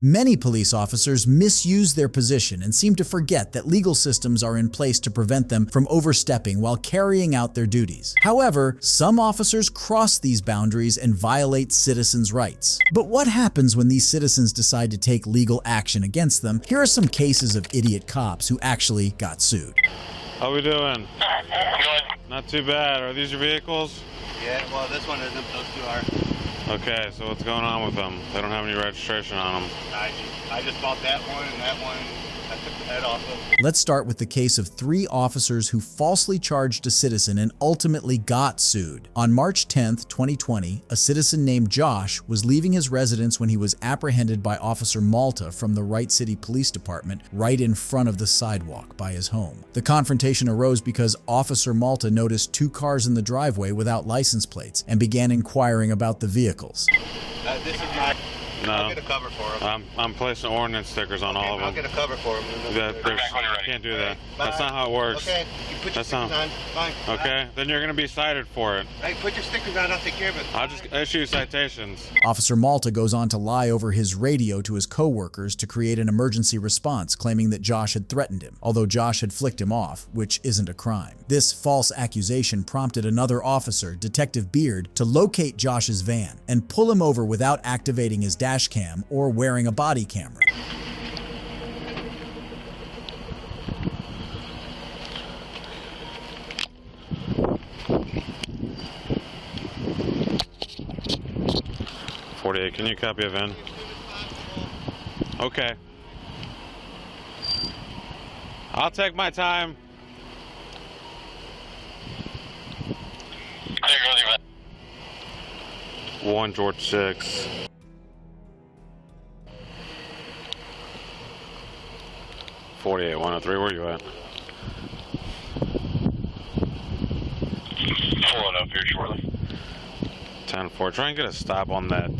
Many police officers misuse their position and seem to forget that legal systems are in place to prevent them from overstepping while carrying out their duties. However, some officers cross these boundaries and violate citizens' rights. But what happens when these citizens decide to take legal action against them? Here are some cases of idiot cops who actually got sued. How we doing? Good. Not too bad. Are these your vehicles? Yeah, well, this one isn't. Those two are. Okay, so what's going on with them? They don't have any registration on them. I just bought that one and that one. I took the head off of. Let's start with the case of 3 officers who falsely charged a citizen and ultimately got sued. On March 10th, 2020, a citizen named Josh was leaving his residence when he was apprehended by Officer Malta from the Wright City Police Department right in front of the sidewalk by his home. The confrontation arose because Officer Malta noticed 2 cars in the driveway without license plates and began inquiring about the vehicles. This is not. No. I'll get a cover for them. I'm placing ordinance stickers on all of them. I'll get a cover for them. You can't do that. That's not how it works. Okay, you put your stickers on. Fine. Okay, then you're going to be cited for it. Hey, put your stickers on. I'll take care of it. I'll just issue citations. Officer Malta goes on to lie over his radio to his co-workers to create an emergency response, claiming that Josh had threatened him, although Josh had flicked him off, which isn't a crime. This false accusation prompted another officer, Detective Beard, to locate Josh's van and pull him over without activating his dash cam or wearing a body camera. Can you copy a VIN? Okay. I'll take my time. 1 George 6. '48 103. Where you at? Pulling up here shortly. 10-4. Try and get a stop on that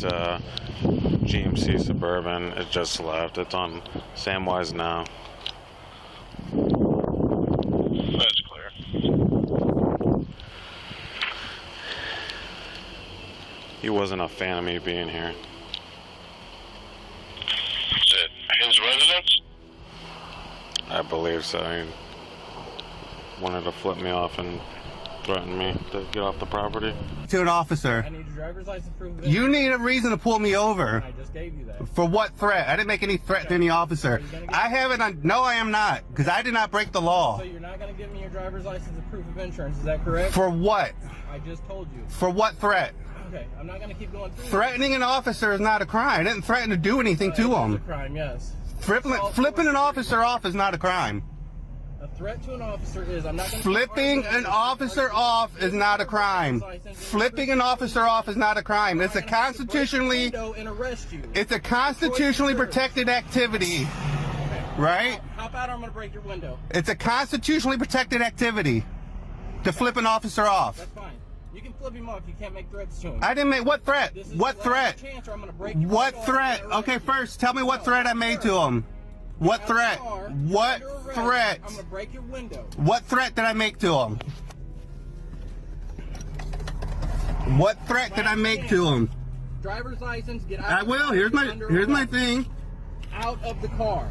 GMC Suburban. It just left. It's on Samwise now. That's clear. He wasn't a fan of me being here. Is it his residence? I believe so. He wanted to flip me off and threaten me to get off the property. To an officer. I need your driver's license proof of it. You need a reason to pull me over. I just gave you that. For what threat? I didn't make any threat to any officer. I haven't. No, I am not, because I did not break the law. So you're not going to give me your driver's license and proof of insurance, is that correct? For what? I just told you. For what threat? Okay, I'm not going to keep going through. Threatening an officer is not a crime. I didn't threaten to do anything to It's a him. crime, yes. Flipping an officer off is not a crime. A threat to an officer is, I'm not going to... Flipping an officer off is not a crime. Flipping an officer off is not a crime. It's a constitutionally... It's a constitutionally protected activity. Right? Hop out or I'm going to break your window. It's a constitutionally protected activity to flip an officer off. That's fine. You can flip him off. You can't make threats to him. I didn't make... What threat? What threat? What threat? Okay, first, tell me what threat I made to him. What threat? What threat? I'm gonna break your window. What threat did I make to him? What threat did I make to him? Driver's license, get out. I will. Here's my thing. Out of the car.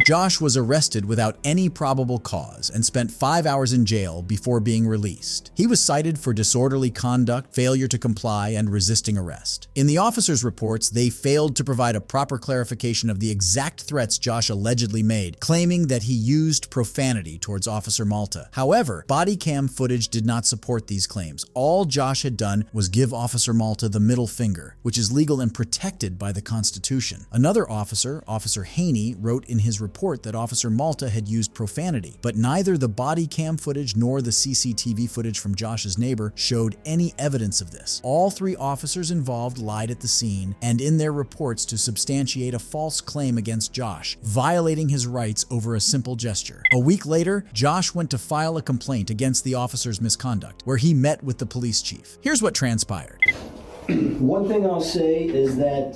Josh was arrested without any probable cause and spent 5 hours in jail before being released. He was cited for disorderly conduct, failure to comply, and resisting arrest. In the officers' reports, they failed to provide a proper clarification of the exact threats Josh allegedly made, claiming that he used profanity towards Officer Malta. However, body cam footage did not support these claims. All Josh had done was give Officer Malta the middle finger, which is legal and protected by the Constitution. Another officer, Officer Haney, wrote in his report that Officer Malta had used profanity, but neither the body cam footage nor the CCTV footage from Josh's neighbor showed any evidence of this. All 3 officers involved lied at the scene and in their reports to substantiate a false claim against Josh, violating his rights over a simple gesture. A week later, Josh went to file a complaint against the officer's misconduct, where he met with the police chief. Here's what transpired. One thing I'll say is that,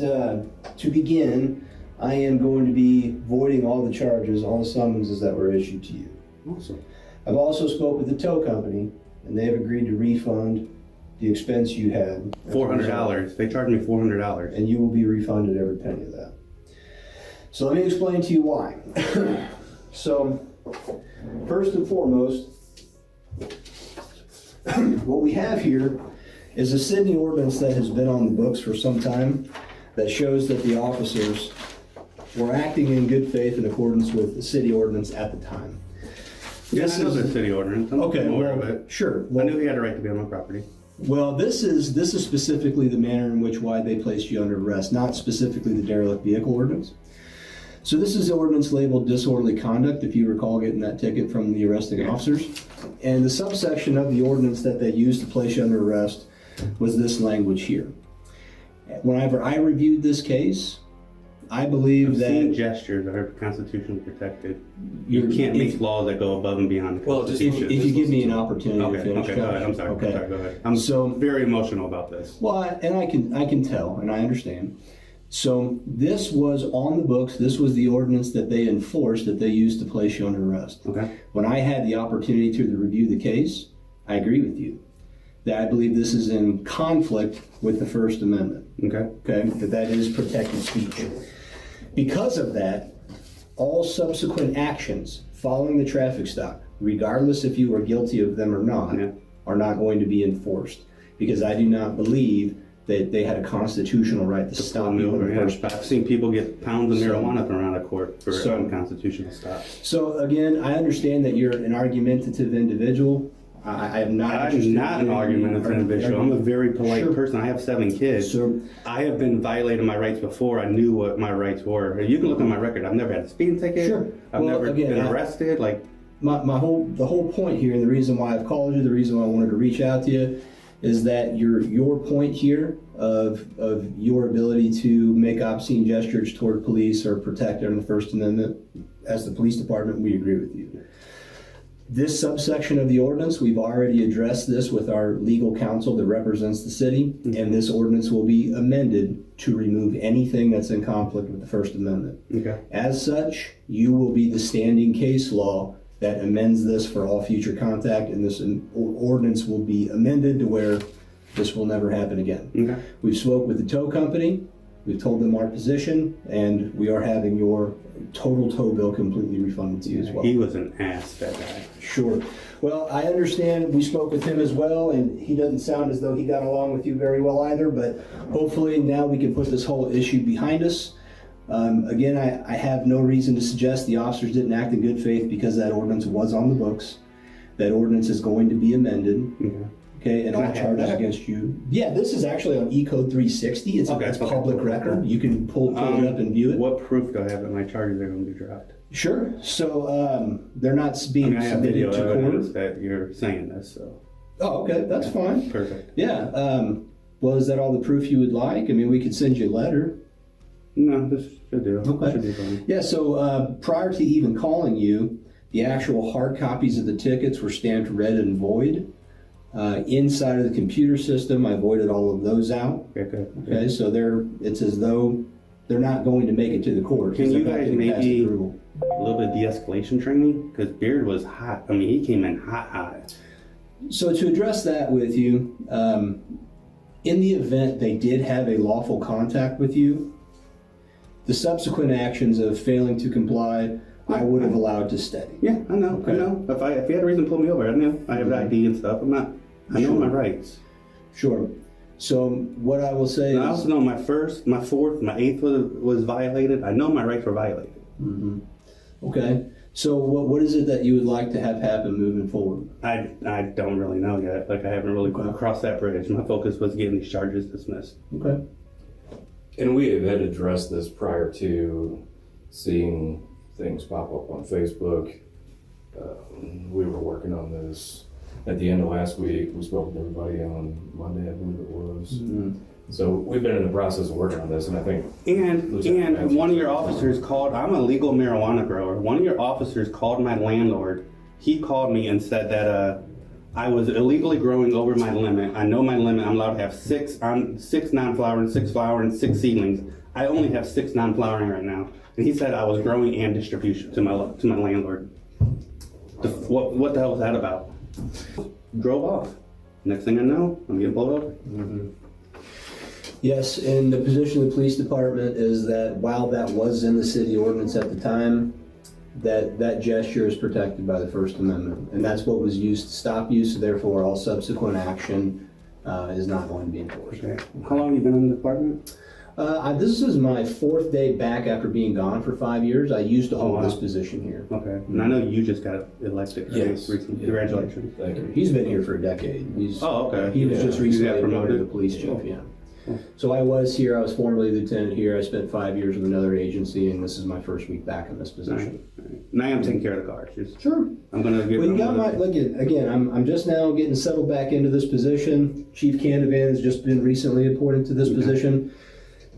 to begin, I am going to be voiding all the charges, all the summonses that were issued to you. Awesome. I've also spoke with the tow company, and they have agreed to refund the expense you had. $400. They charged me $400. And you will be refunded every penny of that. So let me explain to you why. So, first and foremost, what we have here is a Sydney ordinance that has been on the books for some time that shows that the officers were acting in good faith in accordance with the city ordinance at the time. Yeah, I know the city ordinance. I'm aware of it. Sure. I knew he had a right to be on my property. Well, this is specifically the manner in which why they placed you under arrest, not specifically the derelict vehicle ordinance. So this is the ordinance labeled disorderly conduct, if you recall getting that ticket from the arresting officers. And the subsection of the ordinance that they used to place you under arrest was this language here. Whenever I reviewed this case, I believe Obscene that gestures are constitutionally protected. You can't make laws that go above and beyond the Constitution. if you give me an opportunity to Okay, finish. okay, go ahead. I'm sorry. Okay. I'm sorry, go ahead. I'm So- very emotional about this. Well, and I can tell, and I understand. So this was on the books. This was the ordinance that they enforced, that they used to place you under arrest. Okay. When I had the opportunity to review the case, I agree with you that I believe this is in conflict with the First Amendment. Okay. Okay, that is protected speech. Because of that, all subsequent actions following the traffic stop, regardless if you are guilty of them or not, Yeah. are not going to be enforced. Because I do not believe that they had a constitutional right to stop you in the first place. I've seen people get pounds of marijuana thrown around a court for So- unconstitutional stops. So again, I understand that you're an argumentative individual. I am not. I'm not an argumentative individual. I'm a very polite Sure. person. I have 7 kids. So- I have been violating my rights before I knew what my rights were. You can look at my record. I've never had a speeding ticket. Sure. I've Well, never again, been arrested. Like, the whole point here, and the reason why I've called you, the reason why I wanted to reach out to you, is that your point here of your ability to make obscene gestures toward police or protect under the First Amendment, as the police department, we agree with you. This subsection of the ordinance, we've already addressed this with our legal counsel that represents the city, and this ordinance will be amended to remove anything that's in conflict with the First Amendment. okay. As such, you will be the standing case law that amends this for all future contact, and this ordinance will be amended to where this will never happen again. Okay. We've spoke with the tow company, we've told them our position, and we are having your total tow bill completely refunded to you as well. He was an ass, that guy. Sure. Well, I understand, we spoke with him as well, and he doesn't sound as though he got along with you very well either, but hopefully now we can put this whole issue behind us. Again, I have no reason to suggest the officers didn't act in good faith because that ordinance was on the books. That ordinance is going to be amended. Okay. Okay, and Can I all have charges that? against you. Yeah, this is actually on E-Code 360. It's Okay, it's okay. public record. You can pull it up and view it. What proof do I have that my charges are going to be dropped? Sure. So they're not being I have submitted video to evidence court. that you're saying this, so. Oh, okay, that's fine. Perfect. Yeah. Well, is that all the proof you would like? I mean, we could send you a letter. No, this should do. Okay. Should be fine. Yeah, so prior to even calling you, the actual hard copies of the tickets were stamped red and void. Inside of the computer system, I voided all of those out. Okay, good. Okay, so it's as though they're not going to make it to the court. Can you They're not guys getting past maybe approval. a little bit of de-escalation training? Because Beard was hot. I mean, he came in hot. So to address that with you, in the event they did have a lawful contact with you, the subsequent actions of failing to comply, I would have allowed to stay. Yeah, I know. Okay. I know. If he had a reason to pull me over, I knew. I have the ID and stuff. I know my rights. Sure. So what I will say And I is, also know my 1st, my 4th, my 8th was violated. I know my rights were violated. okay. So what is it that you would like to have happen moving forward? I don't really know yet. Like, I haven't really crossed that bridge. My focus was getting these charges dismissed. Okay. And we had addressed this prior to seeing things pop up on Facebook. We were working on this at the end of last week. We spoke with everybody on Monday, I believe it was. So we've been in the process of working on this, and I think And one of your officers called, I'm a legal marijuana grower. One of your officers called my landlord. He called me and said that I was illegally growing over my limit. I know my limit. I'm allowed to have 6 non-flowering, 6 flowering, 6 seedlings. I only have 6 non-flowering right now. And he said I was growing and distribution to my landlord. What the hell was that about? Drove off. Next thing I know, I'm getting pulled over. Yes, and the position of the police department is that while that was in the city ordinance at the time, that gesture is protected by the First Amendment. And that's what was used to stop you, so therefore all subsequent action is not going to be enforced. Okay. How long have you been in the department? This is my 4th day back after being gone for 5 years. I used to hold wow. this position here. Okay. And I know you just got elected recently. Yeah. Congratulations. Thank you. He's been here for a decade. Okay. He was just You recently got promoted to police chief, yeah. So I was here, I was formerly lieutenant here. I spent 5 years with another agency, and this is my first week back in this position. Now I'm taking care of the cars. Sure. I'm gonna get. Well, you got my, look, again, I'm just now getting settled back into this position. Chief Candivan has just been recently appointed to this position.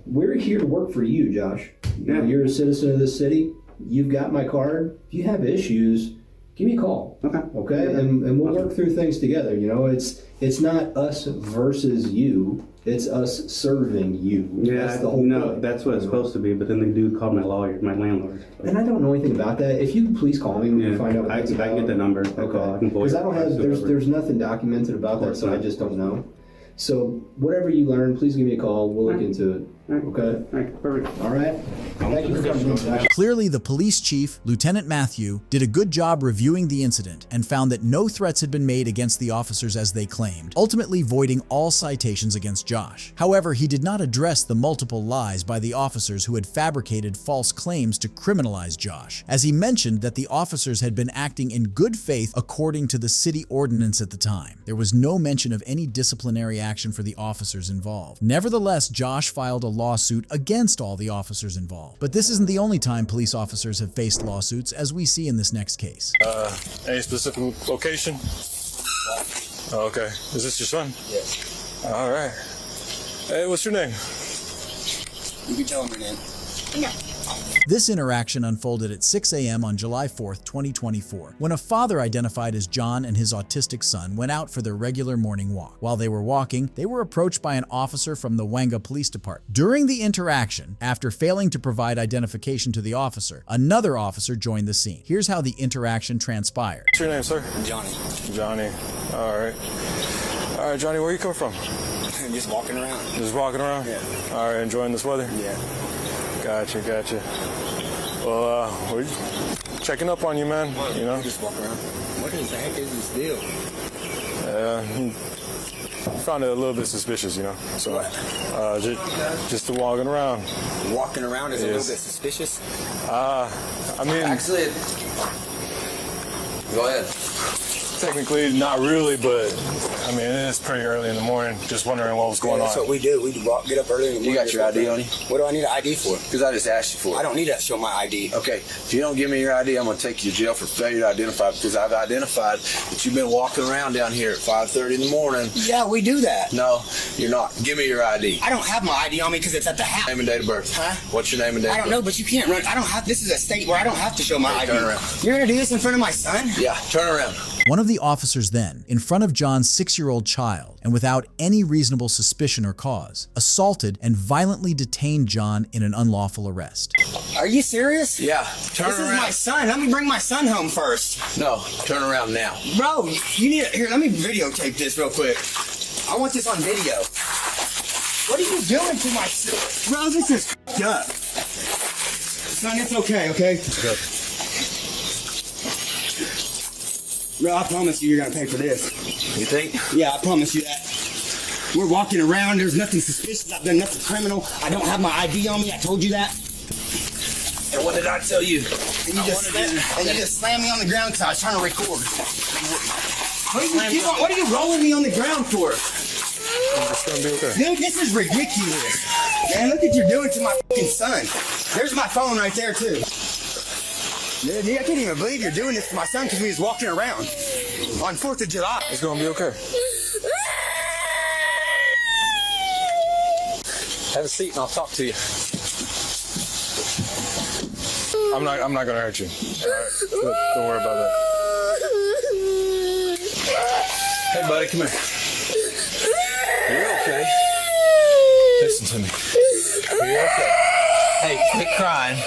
We're here to work for you, Josh. Yeah. You're a citizen of this city. You've got my card. If you have issues, give me a call. Okay? And we'll work through things together. You know, it's not us versus you. It's us serving you. Yeah, that's the whole point. That's what it's supposed to be. But then the dude called my lawyer, my landlord. And I don't know anything about that. If you could please call me, we can find out what that's about. I can get the number. Okay. Because I don't have, there's nothing documented about that, so I just don't know. So whatever you learn, please give me a call. We'll look into it. Okay? All right, perfect. All right. Thank you for coming, Josh. Clearly, the police chief, Lieutenant Matthew, did a good job reviewing the incident and found that no threats had been made against the officers as they claimed, ultimately voiding all citations against Josh. However, he did not address the multiple lies by the officers who had fabricated false claims to criminalize Josh, as he mentioned that the officers had been acting in good faith according to the city ordinance at the time. There was no mention of any disciplinary action for the officers involved. Nevertheless, Josh filed a lawsuit against all the officers involved. But this isn't the only time police officers have faced lawsuits, as we see in this next case. Any specific location? Oh, okay. Is this your son? Yes. All right. Hey, what's your name? You can tell him your name. No. This interaction unfolded at 6 a.m. on July 4th, 2024, when a father identified as John and his autistic son went out for their regular morning walk. While they were walking, they were approached by an officer from the Wanga Police Department. During the interaction, after failing to provide identification to the officer, another officer joined the scene. Here's how the interaction transpired. What's your name, sir? Johnny. Johnny. All right. All right, Johnny, where you come from? Just walking around. Just walking around? Yeah. All right, enjoying this weather? Yeah. Gotcha. Well, we're checking up on you, man. You know? Just walk around. What the heck is this deal? Found it a little bit suspicious, you know. So, just walking around. Walking around is a little bit suspicious? I mean... Actually, go ahead. Technically, not really, but I mean, it is pretty early in the morning. Just wondering what was going on. That's what we do. We get up early in the morning. You got your ID on you? What do I need an ID for? Because I just asked you for it. I don't need to show my ID. Okay, if you don't give me your ID, I'm going to take you to jail for failure to identify, because I've identified that you've been walking around down here at 5:30 in the morning. Yeah, we do that. No, you're not. Give me your ID. I don't have my ID on me because it's at the house. Name and date of birth. Huh? What's your name and date of birth? I don't know, but you can't run. I don't have. This is a state where I don't have to show my ID. Turn around. You're going to do this in front of my son? Yeah, turn around. One of the officers then, in front of John's 6-year-old child, and without any reasonable suspicion or cause, assaulted and violently detained John in an unlawful arrest. Are you serious? Yeah, turn This around. is my son. Let me bring my son home first. No, turn around now. Bro, you need to, here, let me videotape this real quick. I want this on video. What are you doing to my son? Bro, this is f***ed up. Son, it's okay, okay? Good. Bro, I promise you, you're gonna pay for this. You think? Yeah, I promise you that. We're walking around, there's nothing suspicious, I've done nothing criminal. I don't have my ID on me, I told you that. And what did I tell you? And you just slammed me on the ground because I was trying to record. What are you rolling me on the ground for? It's gonna be okay. Dude, this is ridiculous. Man, look what you're doing to my fucking son. There's my phone right there, too. Dude, I can't even believe you're doing this to my son because we was walking around on 4th of July. It's gonna be okay. Have a seat and I'll talk to you. I'm not gonna hurt you. All right. Don't worry about that. Hey, buddy, come here. You're okay. Listen to me. You're okay. Hey, quit crying.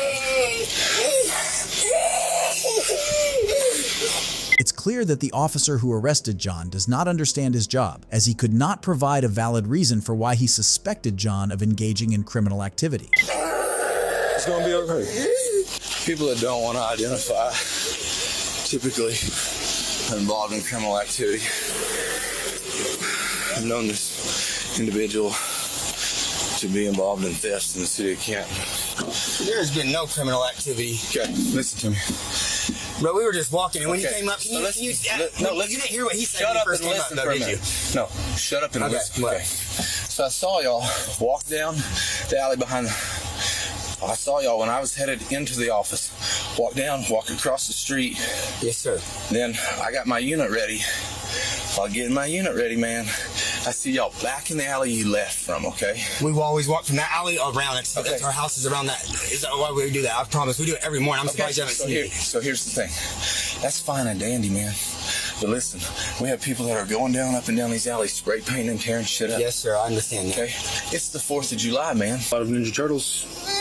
clear that the officer who arrested John does not understand his job, as he could not provide a valid reason for why he suspected John of engaging in criminal activity. It's gonna be okay. People that don't want to identify typically are involved in criminal activity. I've known this individual to be involved in thefts in the city of Canton. There has been no criminal activity. Okay, listen to me. Bro, we were just walking, and when Okay. you came up, you didn't hear what he said Shut when he up first and came up, listen though, for a did you? minute. No, shut up and Okay, listen. what? Okay. So I saw y'all walk down the alley behind the... I saw y'all when I was headed into the office. Walk across the street. Yes, sir. Then I got my unit ready. While getting my unit ready, man, I see y'all back in the alley you left from, okay? We've always walked from that alley around it. So Okay. that's our house is around that. Is that why we do that? I promise. We do it every morning. I'm surprised you haven't seen it. So here's the thing. That's fine and dandy, man. But listen, we have people that are going down up and down these alleys, spray painting and tearing shit up. Yes, sir. I understand that. Okay? It's the 4th of July, man. A lot of Ninja Turtles. No, I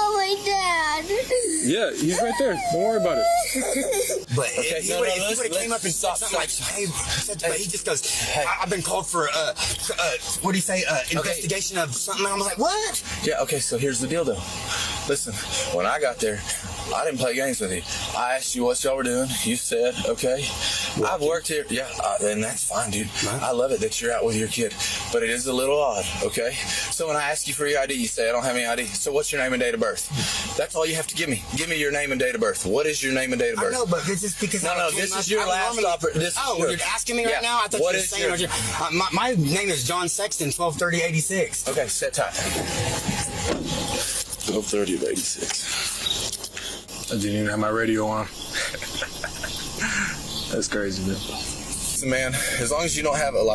want my dad. Yeah, he's right there. Don't worry about it. But Okay, if he no, would no, have came up and said stop, something stop. like, hey, but he just goes, I've been called for, what do you say, investigation of something. And I was like, what? Yeah, okay, so here's the deal, though. Listen, when I got there, I didn't play games with you. I asked you what y'all were doing. You said, okay. I've worked here. Yeah, and that's fine, dude. I love it that you're out with your kid. But it is a little odd, okay? So when I ask you for your ID, you say, I don't have any ID. So what's your name and date of birth? That's all you have to give me. Give me your name and date of birth. What is your name and date of birth? I know, but it's just because... No, this is your last opportunity. You're asking me right now? I thought you were saying... My name is John Sexton, 123086. Okay, sit tight. 123086. I didn't even have my radio on. That's crazy, man. Listen, man, as long as you don't have a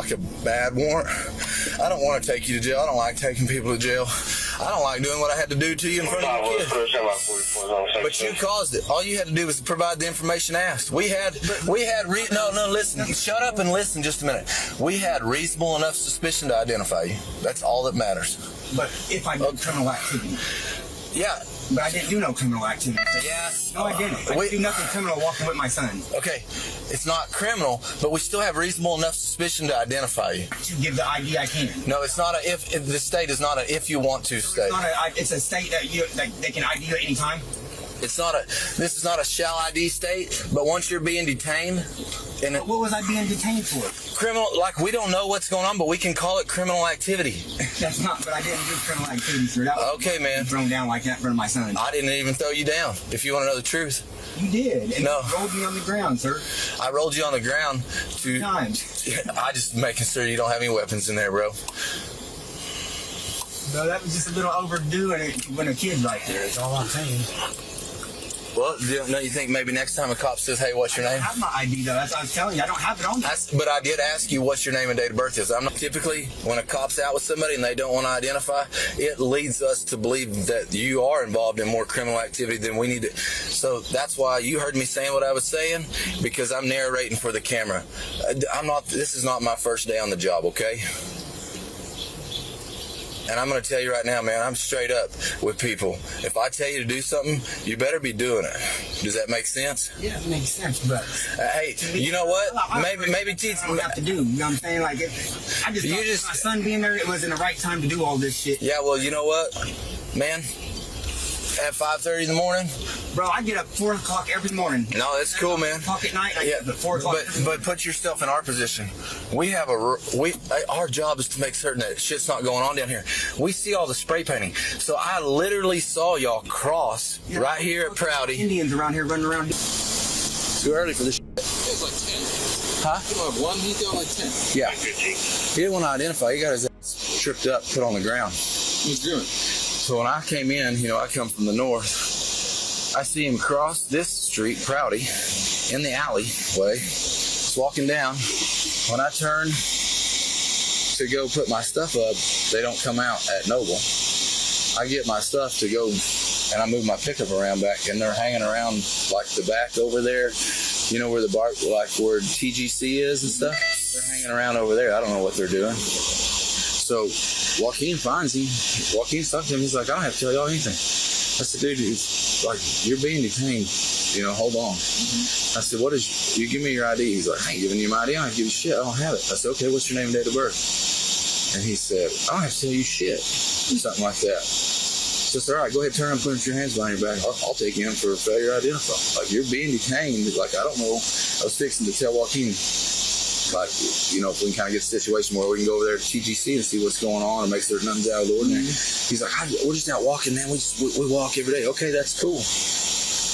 bad warrant, I don't want to take you to jail. I don't like taking people to jail. I don't like doing what I had to do to you in front of your kid. But you caused it. All you had to do was provide the information asked. Listen, shut up and listen just a minute. We had reasonable enough suspicion to identify you. That's all that matters. But if I did criminal activity... Yeah. But I didn't do no criminal activity. Yeah. No, I didn't. I didn't do nothing criminal walking with my son. Okay, it's not criminal, but we still have reasonable enough suspicion to identify you. To give the ID I can. No, it's not a if the state is not a if you want to state. It's a state that they can ID you at any time? This is not a shall ID state, but once you're being detained, and what was I being detained for? Criminal, we don't know what's going on, but we can call it criminal activity. That's not, but I didn't do criminal activity, sir. That was okay, man. Thrown down like that in front of my son. I didn't even throw you down, if you want to know the truth. You did. And no. You rolled me on the ground, sir. I rolled you on the ground to... times. I just making sure you don't have any weapons in there, bro. No, that was just a little overdue when a kid's right there. That's all I'm saying. Well, you think maybe next time a cop says, hey, what's your name? I don't have my ID, though. That's what I was telling you. I don't have it on me. But I did ask you what your name and date of birth is. I'm not typically, when a cop's out with somebody and they don't want to identify, it leads us to believe that you are involved in more criminal activity than we need to. So that's why you heard me saying what I was saying, because I'm narrating for the camera. This is not my first day on the job, okay? And I'm going to tell you right now, man, I'm straight up with people. If I tell you to do something, you better be doing it. Does that make sense? Yeah, it makes sense, but... hey, you know what? Maybe teach... I don't have to do. You know what I'm saying? I just my son being there, it wasn't the right time to do all this shit. Yeah, well, you know what, man? At 5:30 in the morning? Bro, I get up 4 o'clock every morning. No, that's cool, man. 4 o'clock at night, I get up at 4 o'clock. But put yourself in our position. Our job is to make certain that shit's not going on down here. We see all the spray painting. So I literally saw y'all cross right here at Prouty. Indians around here running around. Too early for this shit. It's like 10. Huh? You have one, he's got like 10. Yeah. He didn't want to identify. He got his ass tripped up, put on the ground. He's doing. So when I came in, I come from the north. I see him cross this street, Prouty, in the alleyway. He's walking down. When I turn to go put my stuff up, they don't come out at Noble. I get my stuff to go, and I move my pickup around back, and they're hanging around like the back over there. You know where the bar, like where TGC is and stuff? They're hanging around over there. I don't know what they're doing. So Joaquin finds him. Joaquin's talking to him. He's like, I don't have to tell y'all anything. I said, dude, it's like, you're being detained. Hold on. I said, what is, you give me your ID. He's like, I ain't giving you my ID. I don't give you shit. I don't have it. I said, okay, what's your name and date of birth? And he said, I don't have to tell you shit. Something like that. So I said, all right, go ahead, turn around and put your hands behind your back. I'll take you in for failure to identify. Like, you're being detained. Like, I don't know. I was fixing to tell Joaquin, like, you know, if we can kind of get a situation where we can go over there to TGC and see what's going on and make sure nothing's out of the ordinary. He's like, we're just out walking, man. We walk every day. Okay, that's cool.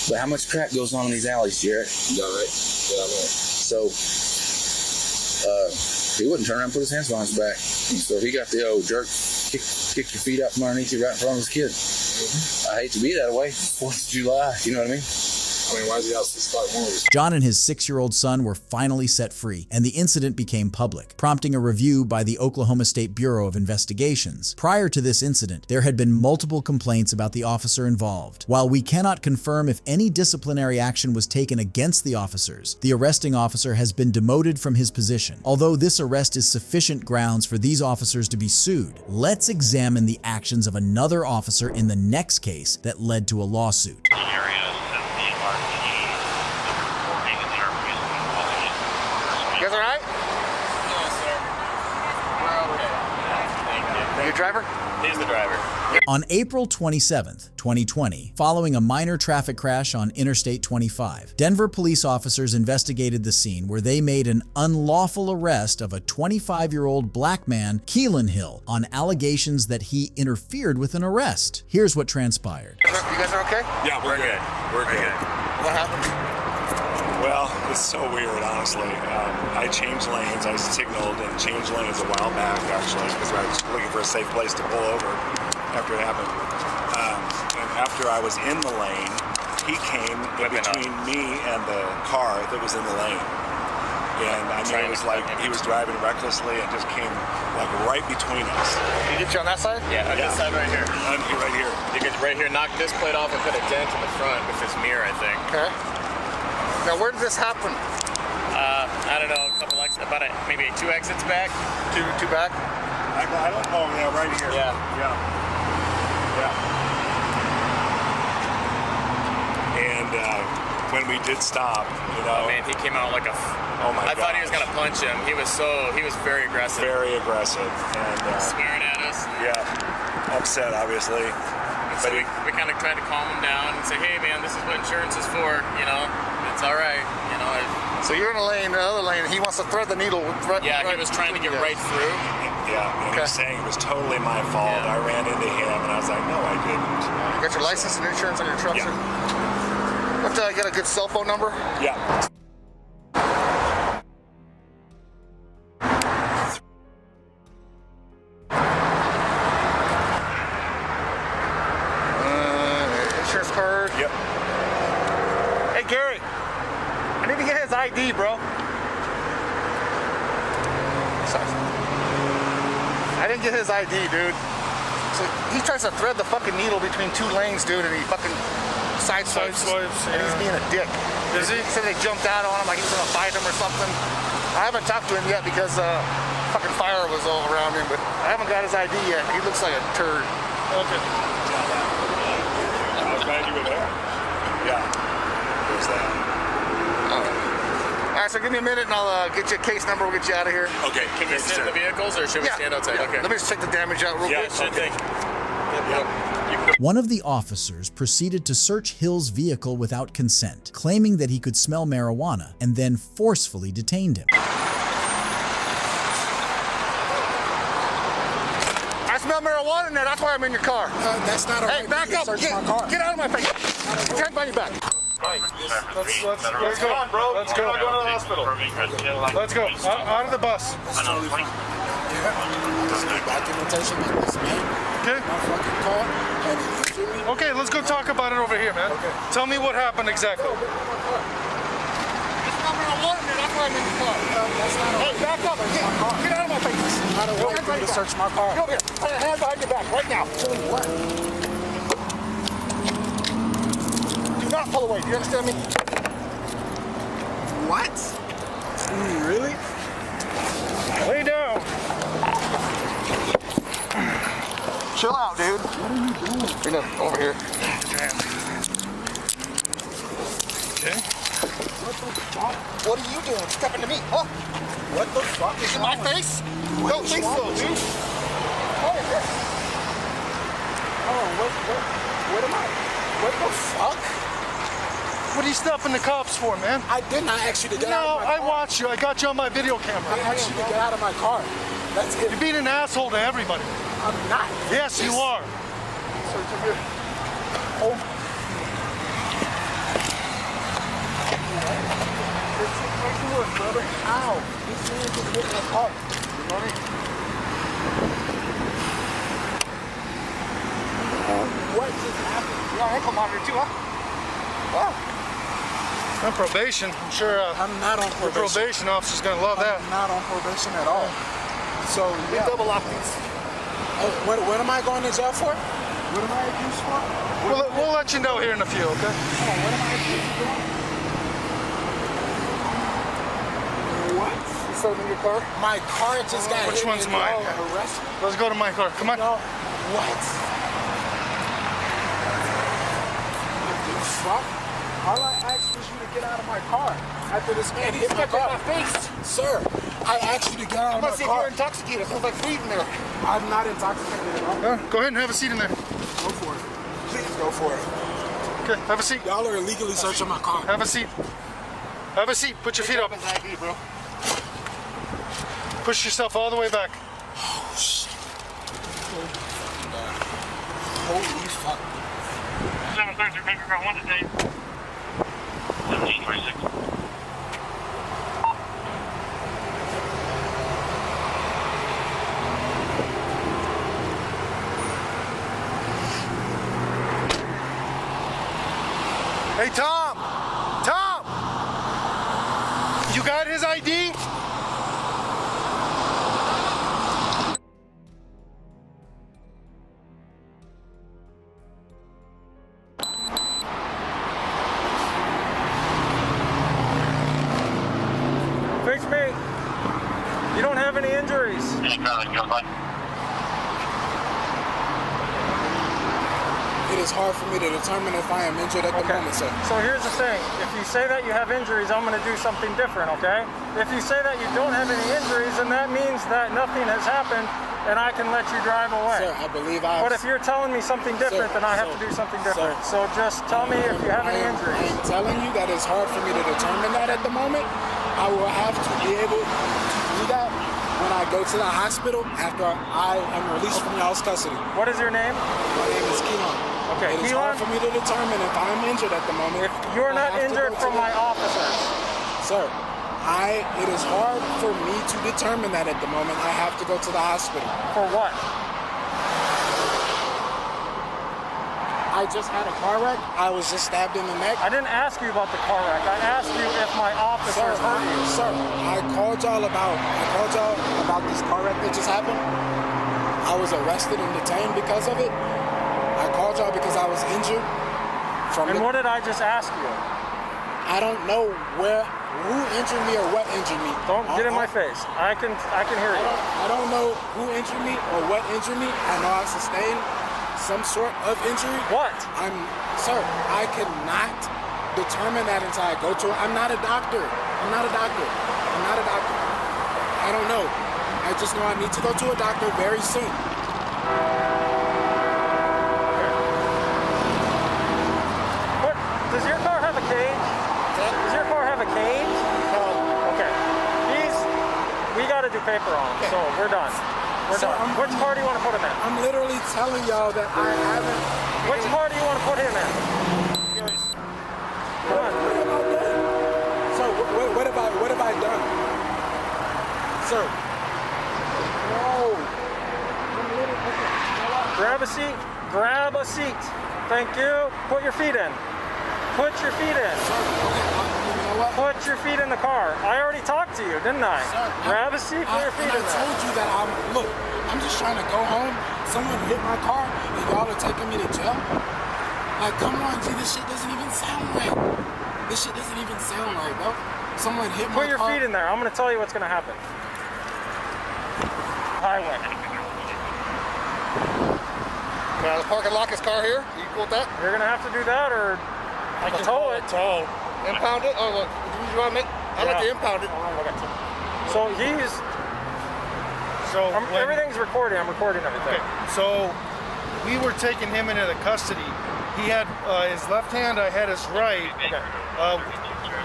But how much crap goes on in these alleys, Jarrett? Yeah, right. Yeah, right. So, he wouldn't turn around and put his hands behind his back. So he got the old jerk, kick your feet out from underneath you right in front of his kid. I hate to be that way. 4th of July, you know what I mean? I mean, why is he out 6 more? John and his 6-year-old son were finally set free, and the incident became public, prompting a review by the Oklahoma State Bureau of Investigations. Prior to this incident, there had been multiple complaints about the officer involved. While we cannot confirm if any disciplinary action was taken against the officers, the arresting officer has been demoted from his position. Although this arrest is sufficient grounds for these officers to be sued, let's examine the actions of another officer in the next case that led to a lawsuit. You guys all right? Yes, sir. We're okay. Thank you. You a driver? He's the driver. On April 27th, 2020, following a minor traffic crash on Interstate 25, Denver police officers investigated the scene where they made an unlawful arrest of a 25-year-old black man, Keelan Hill, on allegations that he interfered with an arrest. Here's what transpired. You guys are okay? Yeah, we're good. We're good. What happened? Well, it's so weird, honestly. I changed lanes. I signaled and changed lanes a while back, actually, because I was looking for a safe place to pull over after it happened. And after I was in the lane, he came in between me and the car that was in the lane. And I mean, it was like he was driving recklessly and just came like right between us. Did he get you on that side? Yeah, on this side right here. Right here. You could right here knock this plate off and put a dent in the front with this mirror, I think. Okay. Now, where did this happen? I don't know, a couple maybe 2 exits back. Two back? I don't know. Yeah, right here. Yeah. And when we did stop, you know. Oh man, he came out like a. Oh my God. I thought he was gonna punch him. He was very aggressive. Very aggressive. And swearing at us. Yeah. Upset, obviously. So we kind of tried to calm him down and say, hey man, this is what insurance is for, you know, it's all right, you know. So you're in a lane, the other lane, and he wants to thread the needle. He was trying to get right through. Yeah, and he was saying it was totally my fault. Yeah. I ran into him, and I was like, no, I didn't. You got your license and insurance on your truck? Yeah. What, I got a good cell phone number? Yeah. Insurance card? Yep. Hey, Gary, I need to get his ID, bro. Sorry. I didn't get his ID, dude. So he tries to thread the fucking needle between 2 lanes, dude, and he fucking sideswipes, and he's being a dick. Is he? He said they jumped out on him like he was gonna fight him or something. I haven't talked to him yet because fucking fire was all around him, but I haven't got his ID yet. He looks like a turd. Okay. I was glad you were there. Yeah. There's that. All right, so give me a minute and I'll get you a case number. We'll get you out of here. Okay. Can you sit in the vehicles or should we stand outside? Yeah. Okay. Let me just check the damage out real quick. Sure thing. One of the officers proceeded to search Hill's vehicle without consent, claiming that he could smell marijuana, and then forcefully detained him. I smell marijuana in there. That's why I'm in your car. That's not a Hey, back up. Get out of my face. Put your hands behind your back. Let's go. On, bro. Let's go. We're going to the hospital. Let's go. Out of the bus. Documentation on this man. Okay. My fucking car. Okay, let's go talk about it over here, man. Okay. Tell me what happened exactly. I smell marijuana in there. That's why I'm in your car. Hey, back up. Get out of my face. I don't want you to search my car. Come over here. Put your hands behind your back right now. What? Do not pull away. Do you understand me? What? Really? Lay down. Chill out, dude. What are you doing? Over here. Okay. What the fuck? What are you doing? Stepping to me, huh? What the fuck is In my face? Don't think so, dude. What is this? Oh, what am I? What the fuck? What are you stopping the cops for, man? I did not ask you to get out No, of my car. I watched you. I got you on my video camera. I asked you to get out of my car. That's it. You're being an asshole to everybody. I'm not. Yes, you are. Sir, come here. Oh my. It's paperwork, brother. Ow. This man just hit my car. You know me? What just happened? You're on ankle monitor too, huh? What? On probation. I'm sure I'm not on the probation. probation officer's gonna love that. I'm not on probation at all. So, We yeah. double lock these. What am I going to jail for? What am I accused for? We'll let you know here in a few, okay? Oh, what am I accused for? What? You sold me your car? My car just got Which hit one's and mine? y'all arrested me. Let's go to my car. Come on. No. What? The fuck? All I asked was you to get out of my car after this man hit my car. My face. Sir, I asked you to get out of my See if car. you're intoxicated. It smells like weed in there. I'm not intoxicated at all. Go ahead and have a seat in there. Go for it. Please go for it. Okay, have a seat. Y'all are illegally searching my car. Have a seat. Have a seat. Put your feet up. ID, bro. Push yourself all the way back. Oh, shit. Holy fuck. 733 Baker Ground 1 today. 1726. Hey, Tom! Tom! You got his ID? Fix me. You don't have any injuries. It is hard for me to determine if I am injured at the moment, sir. So here's the thing. If you say that you have injuries, I'm going to do something different, okay? If you say that you don't have any injuries, then that means that nothing has happened and I can let you drive away. Sir, I believe I But if you're telling me something different, then I have to do something different. So just tell me if you have any injuries. I am telling you that it's hard for me to determine that at the moment. I will have to be able to do that when I go to the hospital after I am released from y'all's custody. What is your name? My name is Keelan. Okay, It is hard for me to determine if I'm injured at the moment. If you're not injured from my officers. Sir, it is hard for me to determine that at the moment. I have to go to the hospital. For what? I just had a car wreck. I was just stabbed in the neck. I didn't ask you about the car wreck. I asked you if my officers hurt you. Sir, I called y'all about this car wreck that just happened. I was arrested and detained because of it. I called y'all because I was injured. And what did I just ask you? I don't know who injured me or what injured me. Don't get in my face. I can hear you. I don't know who injured me or what injured me. I know I sustained some sort of injury. What? Sir, I cannot determine that until I go to it. I'm not a doctor. I don't know. I just know I need to go to a doctor very soon. Does your car have a cage? Does your car have a cage? No. Okay. We got to do paper on him, so we're done. We're done. Which car do you want to put him in? I'm literally telling y'all that I haven't. Which car do you want to put him in? Come on. So what have I done? Sir. No. Grab a seat. Grab a seat. Thank you. Put your feet in. Put your feet in. Put your feet in the car. I already talked to you, didn't I? Sir, grab a seat, put your feet in I there. told you that I'm just trying to go home. Someone hit my car and y'all are taking me to jail? Like, come on, G, this shit doesn't even sound right. Bro. Someone hit my car. Put your feet in there. I'm going to tell you what's going to happen. Highway. Can I park and lock his car here? You cool with that? You're going to have to do that or I can tow it. Impound it? Oh, look. You want me? I'll let you impound it. Okay. So everything's recording. I'm recording everything. Okay. So we were taking him into the custody. He had his left hand. I had his right. Okay.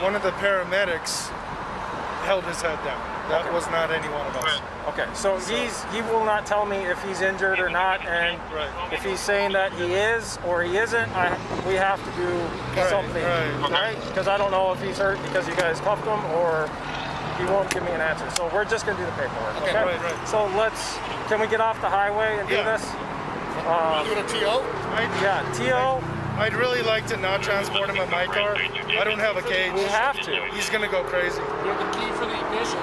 One of the paramedics held his head down. That was not any one of us. Okay, so he will not tell me if he's injured or not, and if he's saying that he is or he isn't, we have to do something, right? Because I don't know if he's hurt because you guys cuffed him, or he won't give me an answer. So we're just gonna do the paperwork. Okay. Right. So can we get off the highway and do this? You want a TO? Yeah, TO. I'd really like to not transport him in my car. I don't have a cage. We have to. He's gonna go crazy. You have the key for the ignition.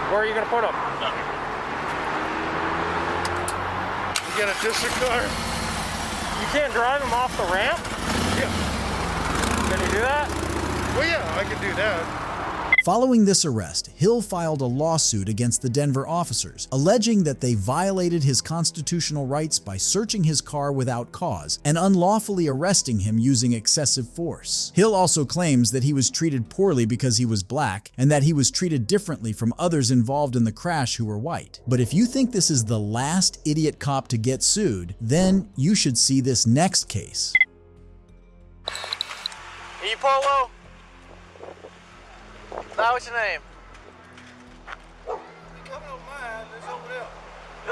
Where are you gonna put him? You get a district car? You can't drive him off the ramp? Yeah. Can you do that? Well, yeah, I can do that. Following this arrest, Hill filed a lawsuit against the Denver officers, alleging that they violated his constitutional rights by searching his car without cause and unlawfully arresting him using excessive force. Hill also claims that he was treated poorly because he was black and that he was treated differently from others involved in the crash who were white. But if you think this is the last idiot cop to get sued, then you should see this next case. Are you Polo? Now, what's your name? Coming over mine, it's over there.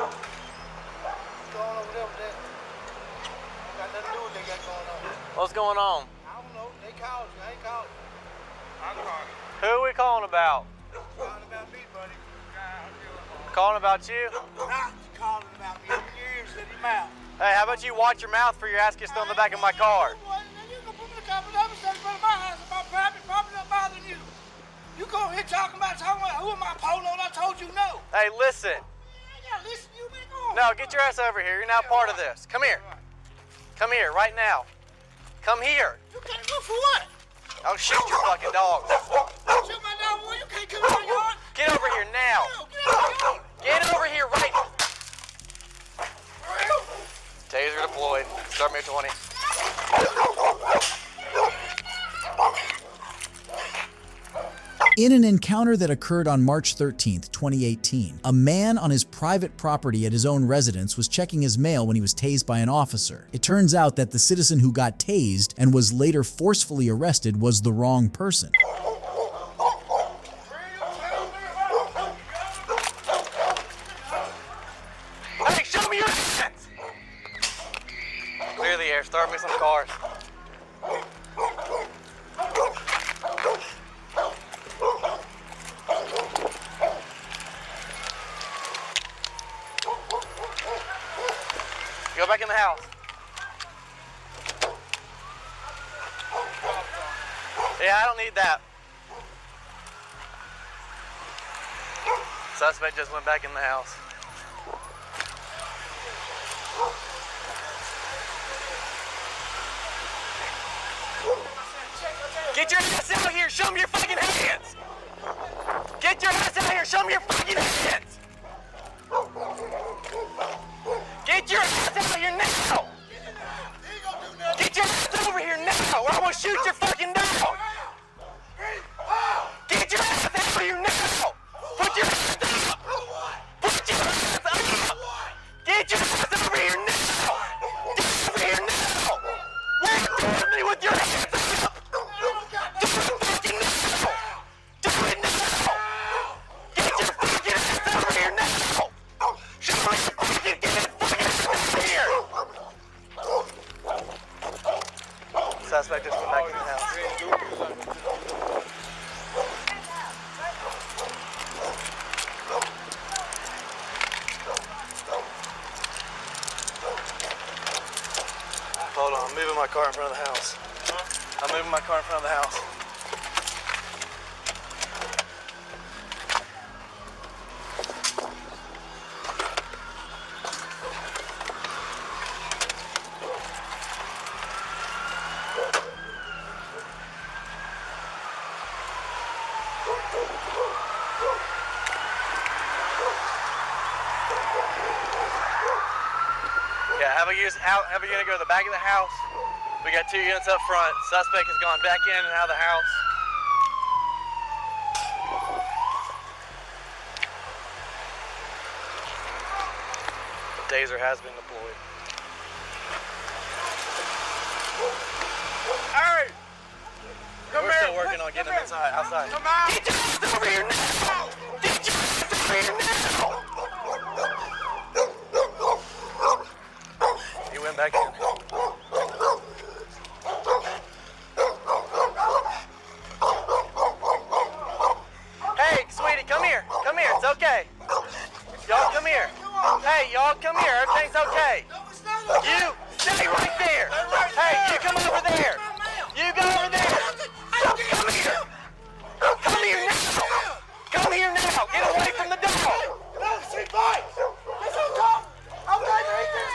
It's going over there with that. Got nothing to do with what they got going on. What's going on? I don't know. They called you. I ain't called you. I'm calling. Who are we calling about? Calling about me, buddy. Calling about you? Not calling about me. Open your ears, let him out. Hey, how about you watch your mouth for your ass gets thrown in the back of my car? You can put me in the car, but I'm in front of my house about private property not bothering you. You go here talking about who am I, Polo? And I told you no. Hey, listen. I gotta listen to you, man. Go on. No, get your ass over here. You're now part of this. Come here. Come here, right now. Come here. You can't look for what? I'll shoot your fucking dog. Shoot my dog, boy. You can't come in my yard. Get over here now. No, get out of my yard. Get over here right now. Taser deployed. Start me at 20. In an encounter that occurred on March 13, 2018, a man on his private property at his own residence was checking his mail when he was tased by an officer. It turns out that the citizen who got tased and was later forcefully arrested was the wrong person. Hey, show me your hands! Clear the air. Start me some cars. Go back in the house. Yeah, I don't need that. Suspect just went back in the house. Get your ass out here, show me your fucking hands! Get your ass out here, show me your fucking hands! Get your ass out here now! Get your ass over here now, or I'm gonna shoot your fucking dog! Get your ass over here now! Put your ass up! Put your ass up! Get your ass over here now! Get over here now! What are you doing me with your hands up? Do it fucking now! Do it now! Get your fucking ass over here now! Show me your fucking here! Suspect just went back in the house. Hold on, I'm moving my car in front of the house. I'm moving my car in front of the house. Yeah, have a unit go to the back of the house. We got 2 units up front. Suspect has gone back in and out of the house. Taser has been deployed. Hey! We're still working on getting him outside. Come out! Get your ass over here now! Get your ass over here now! He went back in. Hey, sweetie, come here. Come here. It's okay. Y'all come here. Hey, y'all come here. Everything's okay. You stay right there. Hey, you come over there. You go over there. Come here. Come here now. Come here now. Get away from the dog. No, she bites. It's okay. I'm glad you ate this.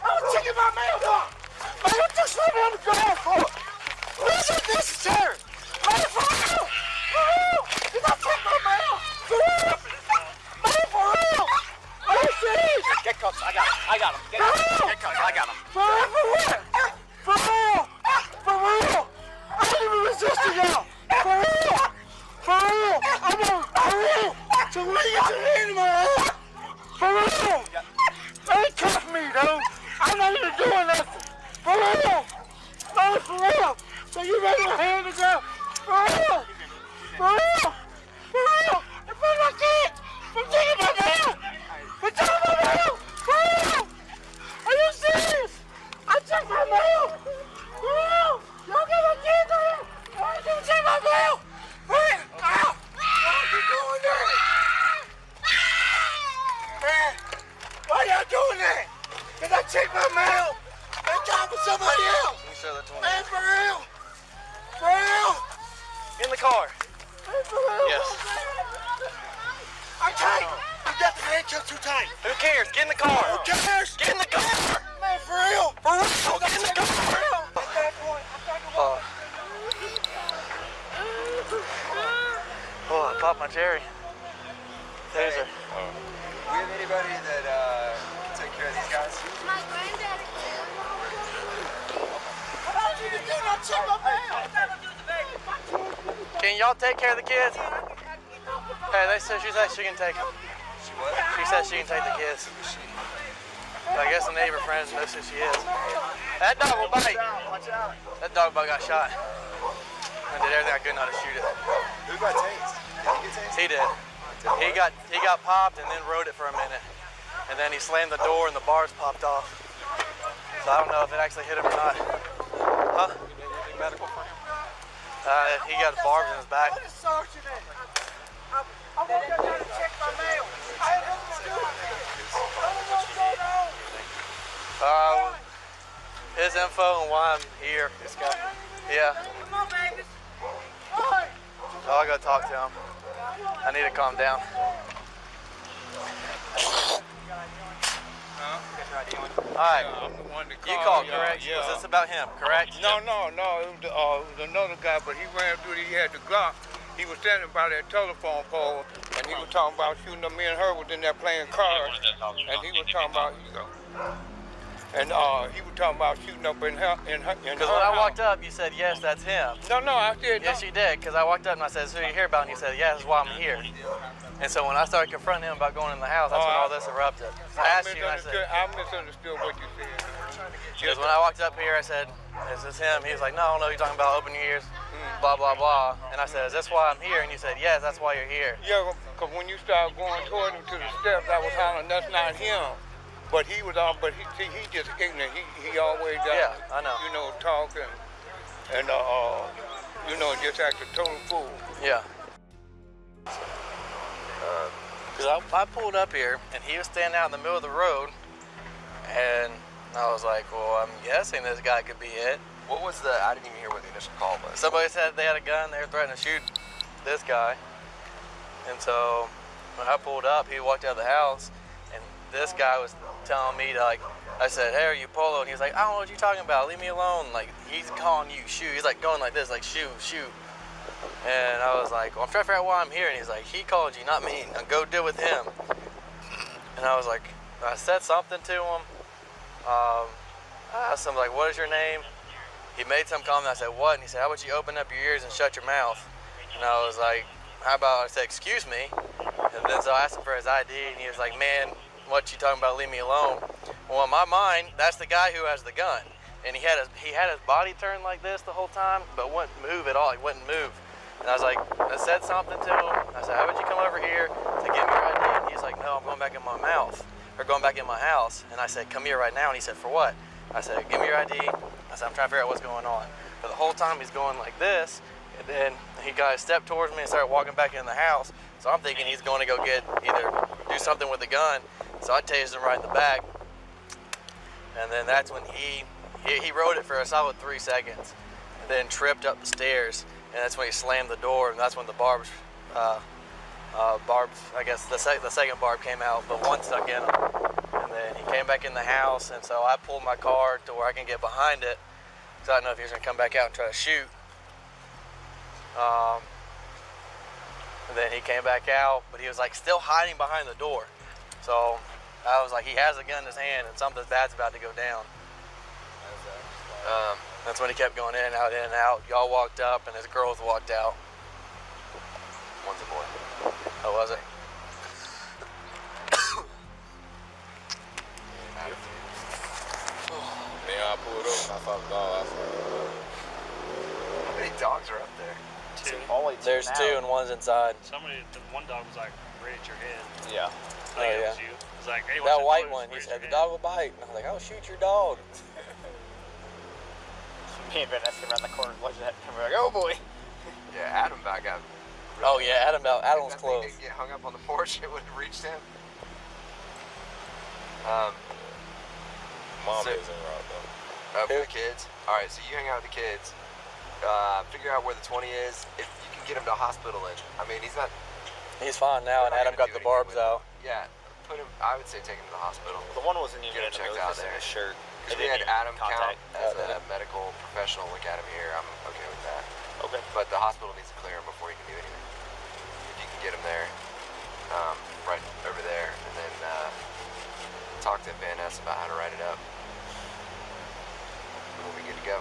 I'm taking my mail dog. Man, what you sleeping on the ground for? This is necessary. Man, for real. For real. You gotta take my mail. For real. Man, for real. Are you serious? Get cuffs. I got him. Get cuffs. I got him. For real. For real. For real. I ain't even resisting y'all. For real. For real. I'm on. For real. So when you get your hand in my head. For real. They ain't cuff me, dude. I'm not even doing nothing. For real. No, for real. So you ready to hand the girl? For real. For real. For real. In front of my kids. I'm taking my mail. I'm taking my mail. For real. Are you serious? I took my mail. For real. Y'all get my kids on here. Why did you take my mail? For real. Ow. Why are you doing that? Man, why y'all doing that? Cause I take my mail and time for somebody else. Man, for real. For real. In the car. Man, for real. Yes. I'm tight. You got the handcuffs too tight. Who cares? Get in the car. Who cares? Get in the car. Man, for real. For real. Get in the car. Oh, I popped my cherry. Taser. We have anybody that can take care of these guys? My granddaddy. Can y'all take care of the kids? Hey, she said she can take them. She what? She said she can take the kids. I guess the neighbor friends knows who she is. That dog will bite. That dog bug got shot. I did everything I could not to shoot it. Who got tased? Did he get tased? He did. He got popped and then rode it for a minute. And then he slammed the door and the bars popped off. So I don't know if it actually hit him or not. Huh? Medical for him? He got barbs in his back. What is sergeant at? I want to go check my mail. I have nothing to do with it. I don't know what's going on. His info and why I'm here. This guy. Yeah. Come on, babies. So I'll go talk to him. I need to calm down. Alright. I'm the one that You called. called, correct? Yeah. Was this about him, correct? No. It was another guy, but he ran through. He had the Glock. He was standing by that telephone pole, and he was talking about shooting up. Me and her was in there playing cards, and he was talking about, he was talking about shooting up in her. Because when I walked up, you said, yes, that's him. No, I said yes, you did. Because I walked up and I said, so you hear about it? And you said, yeah, that's why I'm here. And so when I started confronting him about going in the house, that's when all this erupted. So I asked you, and I said, I misunderstood what you said. because when I walked up here, I said, is this him? He was like, no, I don't know. You're talking about open your ears, blah, blah, blah. And I said, is this why I'm here? And you said, yes, that's why you're here. Yeah, because when you started going toward him to the steps, I was hollering, that's not him. But he was on, but he just ignorant. He always Yeah, I know. Talking and just act a total fool. Yeah. Because I pulled up here, and he was standing out in the middle of the road, and I was like, well, I'm guessing this guy could be it. What was I didn't even hear what the initial call was. Somebody said they had a gun, they were threatening to shoot this guy. And so when I pulled up, he walked out of the house, and this guy was telling me to, like, I said, hey, are you Polo? And he was like, I don't know what you're talking about, leave me alone. Like, he's calling you, shoot. He's like going like this, like, shoot. And I was like, well, I'm trying to figure out why I'm here. And he's like, he called you, not me. Now go deal with him. And I was like, I said something to him. I asked him, like, what is your name? He made some comment. I said, what? And he said, how about you open up your ears and shut your mouth? And I was like, how about, I said, excuse me. And then so I asked him for his ID, and he was like, man, what you talking about, leave me alone? Well, in my mind, that's the guy who has the gun. And he had his body turned like this the whole time, but wouldn't move at all. He wouldn't move. And I was like, I said something to him. I said, how would you come over here to give me your ID? And he's like, no, I'm going back in my mouth, or going back in my house. And I said, come here right now. And he said, for what? I said, give me your ID. I said, I'm trying to figure out what's going on. But the whole time he's going like this, and then he got a step towards me and started walking back in the house. So I'm thinking he's going to go do something with the gun. So I tased him right in the back. And then that's when he rode it for a solid 3 seconds, and then tripped up the stairs. And that's when he slammed the door, and that's when the barbs, I guess the second barb came out, but one stuck in him. And then he came back in the house, and so I pulled my car to where I can get behind it, because I didn't know if he was going to come back out and try to shoot. And then he came back out, but he was like still hiding behind the door. So I was like, he has a gun in his hand, and something bad's about to go down. That's when he kept going in and out, in and out. Y'all walked up, and his girls walked out. One's a boy. Oh, was it? Man, I pulled up. I saw the dog. How many dogs are up there? Two. There's two, and one's inside. One dog was like right at your head. Yeah. I think it was you. It was like, hey, that white one, he said, the dog will bite. And I was like, oh, shoot your dog. Me and Vanessa around the corner watching that, and we're like, oh boy. Yeah, Adam back up. Oh yeah, Adam was close. If that thing didn't get hung up on the porch, it would have reached him. Mom isn't right though. For the kids. All right, so you hang out with the kids. Figure out where the 20 is. If you can get him to a hospital, I mean, he's not. He's fine now, and Adam got the barbs out. Yeah, put him. I would say take him to the hospital. The one wasn't even get him checked out there. His shirt. Because we had Adam count as a medical professional look at him here. I'm okay with that. Okay. But the hospital needs to clear him before he can do anything. If you can get him there, right over there, and then talk to Van Ness about how to write it up. We'll be good to go.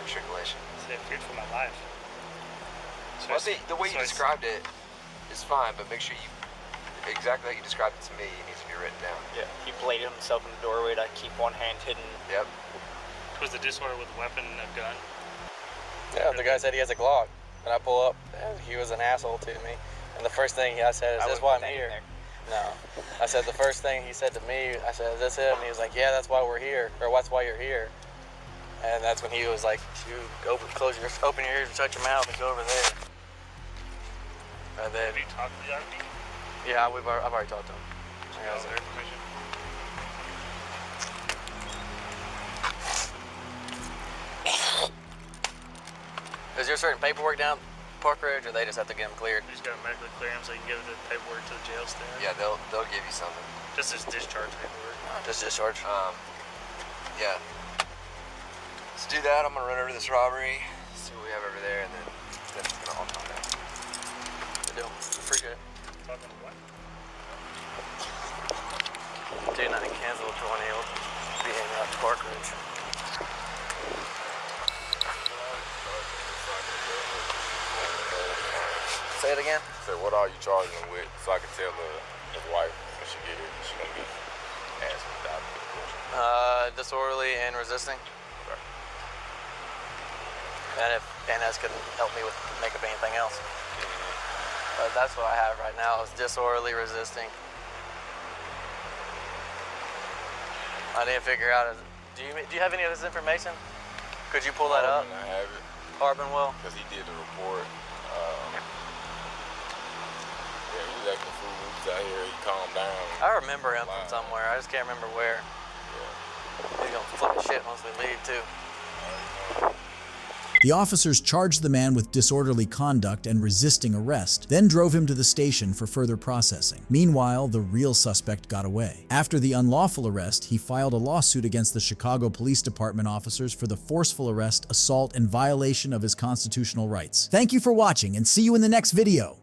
Circulation. It's good for my life. Well, the way you described it is fine, but make sure you exactly how you described it to me. It needs to be written down. Yeah, he bladed himself in the doorway to keep one hand hidden. Yep. Was the disorder with a weapon and a gun? Yeah, the guy said he has a Glock. And I pull up, and he was an asshole to me. And the first thing I said is, "That's why I'm here." No. I said, the first thing he said to me, I said, "Is this him?" And he was like, "Yeah, that's why we're here," or "That's why you're here." And that's when he was like, open your ears and shut your mouth and go over there. And then, have you talked to the RP? Yeah, I've already talked to him. Is there certain paperwork down Park Ridge, or they just have to get him cleared? You just got to medically clear him so you can give the paperwork to the jail staff. Yeah, they'll give you something. Just his discharge paperwork. Just discharge. Yeah. Let's do that. I'm gonna run over to this robbery, see what we have over there, and then it's gonna all come down. Good deal. Appreciate it. Talking to what? Dude, I think cancel 20 will be hanging out to Park Ridge. Say it again? So what are you charging him with? So I can tell his wife when she get here, she's gonna be asking the doctor the question. Disorderly and resisting. Okay. And if NS can help me with make up anything else. But that's what I have right now is disorderly resisting. I need to figure out, do you have any of this information? Could you pull that up? I have it. Harbin will? Because he did the report. Yeah, he was acting fool. He was out here, he calmed down. I remember him from somewhere. I just can't remember where. Yeah. He's gonna flip his shit once we leave too. The officers charged the man with disorderly conduct and resisting arrest, then drove him to the station for further processing. Meanwhile, the real suspect got away. After the unlawful arrest, he filed a lawsuit against the Chicago Police Department officers for the forceful arrest, assault, and violation of his constitutional rights. Thank you for watching, and see you in the next video.